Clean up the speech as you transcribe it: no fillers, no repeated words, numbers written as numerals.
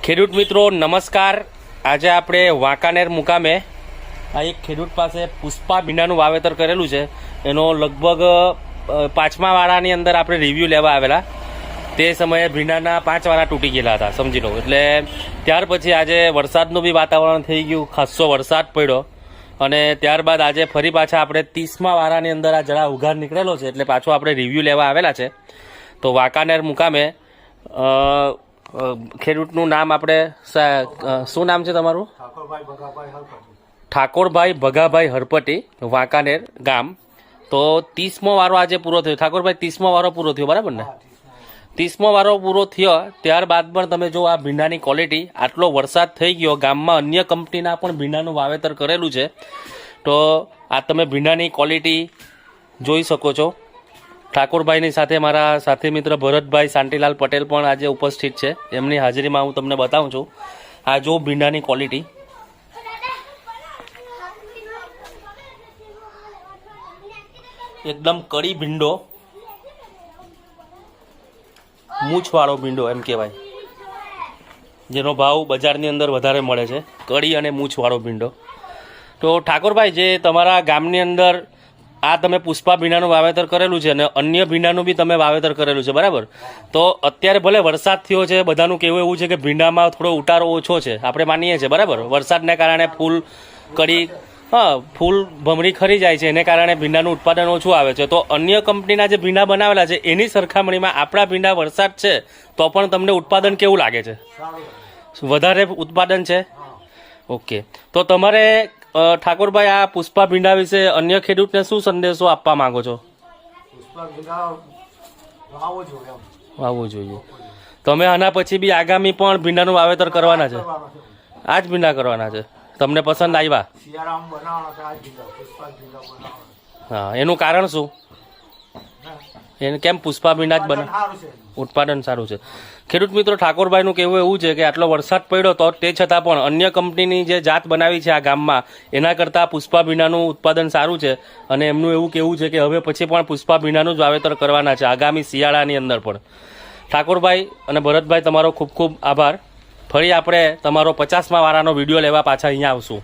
ખેડૂત મિત્રો નમસ્કાર। આજે આપણે વાંકાનેર મુકામે આ એક ખેડૂત પાસે પુષ્પા ભીંડાનું વાવેતર કરેલું છે। એનો લગભગ 5મા વારાની અંદર આપણે રિવ્યૂ લેવા આવેલા। તે સમયે ભીંડાના 5 વારા તૂટી ગયેલા હતા, સમજી લો। એટલે ત્યાર પછી આજે વરસાદનું બી વાતાવરણ થઈ ગયું, ખાસો વરસાદ પડ્યો અને ત્યારબાદ આજે ફરી પાછા આપણે 30મા વારાની અંદર આ જરા ઉઘાડ નીકળેલો છે, એટલે પાછો આપણે રિવ્યૂ લેવા આવેલા છે। તો વાંકાનેર મુકામે ખેડૂતનું નામ આપણે શું નામ છે તમારું? ઠાકોરભાઈ ભગાભાઈ હરપટી, વાંકાનેર ગામ। તો 30મો વારો આજે પૂરો થયો। ઠાકોરભાઈ 30મો વારો પૂરો થયો, બરાબર ને? 30મો વારો પૂરો થયો ત્યારબાદ પણ તમે જો આ ભીંડાની ક્વોલિટી, આટલો વરસાદ થઈ ગયો, ગામમાં અન્ય કંપનીના પણ ભીંડાનું વાવેતર કરેલું છે। તો આ તમે ભીંડાની ક્વોલિટી જોઈ શકો છો। ઠાકોરભાઈની સાથે મારા સાથી મિત્ર ભરતભાઈ શાંતિલાલ પટેલ પણ આજે ઉપસ્થિત છે। એમની હાજરીમાં હું તમને બતાવું છું। આ જો ભીંડાની ક્વોલિટી, એકદમ કડી ભીંડો, મૂછવાળો ભીંડો એમ કહેવાય, જેનો ભાવ બજારની અંદર વધારે મળે છે, કડી અને મૂછવાળો ભીંડો। તો ઠાકોરભાઈ, જે તમારા ગામની અંદર આ તમે પુષ્પા ભીંડાનું વાવેતર કરેલું છે અને અન્ય ભીંડાનું બી તમે વાવેતર કરેલું છે, બરાબર? તો અત્યારે ભલે વરસાદ થયો છે, બધાનું કહેવું એવું છે કે ભીંડામાં થોડો ઉતારો ઓછો છે, આપણે માનીએ છીએ, બરાબર? વરસાદને કારણે ફૂલ કડી, ફૂલ ભમરી ખરી જાય છે, એને કારણે ભીંડાનું ઉત્પાદન ઓછું આવે છે। તો અન્ય કંપનીના જે ભીંડા બનાવેલા છે એની સરખામણીમાં આપણા ભીંડા વરસાદ છે તો પણ તમને ઉત્પાદન કેવું લાગે છે? વધારે ઉત્પાદન છે? ઓકે, તો તમારે ઠાકોરભાઈ આ પુષ્પા ભીંડા વિશે અન્ય ખેડૂતને શું સંદેશો આપવા માંગો છો? વાવવું જોઈએ। તમે આના પછી બી આગામી પણ ભીંડાનું વાવેતર કરવાના છે? આ જ ભીંડા કરવાના છે? તમને પસંદ આવ્યા? હા, એનું કારણ શું? એને કેમ પુષ્પા ભીંડા જ બને? ઉત્પાદન સારું છે। ખેડૂત મિત્રો, ઠાકોરભાઈનું કહેવું એવું છે કે આટલો વરસાદ પડ્યો તો તે છતાં પણ અન્ય કંપનીની જે જાત બનાવી છે આ ગામમાં, એના કરતાં પુષ્પા ભીંડાનું ઉત્પાદન સારું છે અને એમનું એવું કહેવું છે કે હવે પછી પણ પુષ્પા ભીંડાનું જ વાવેતર કરવાના છે આગામી શિયાળાની અંદર પણ। ઠાકોરભાઈ અને ભરતભાઈ, તમારો ખૂબ ખૂબ આભાર। ફરી આપણે તમારો 50મા વારાનો વિડીયો લેવા પાછા અહીંયા આવશું।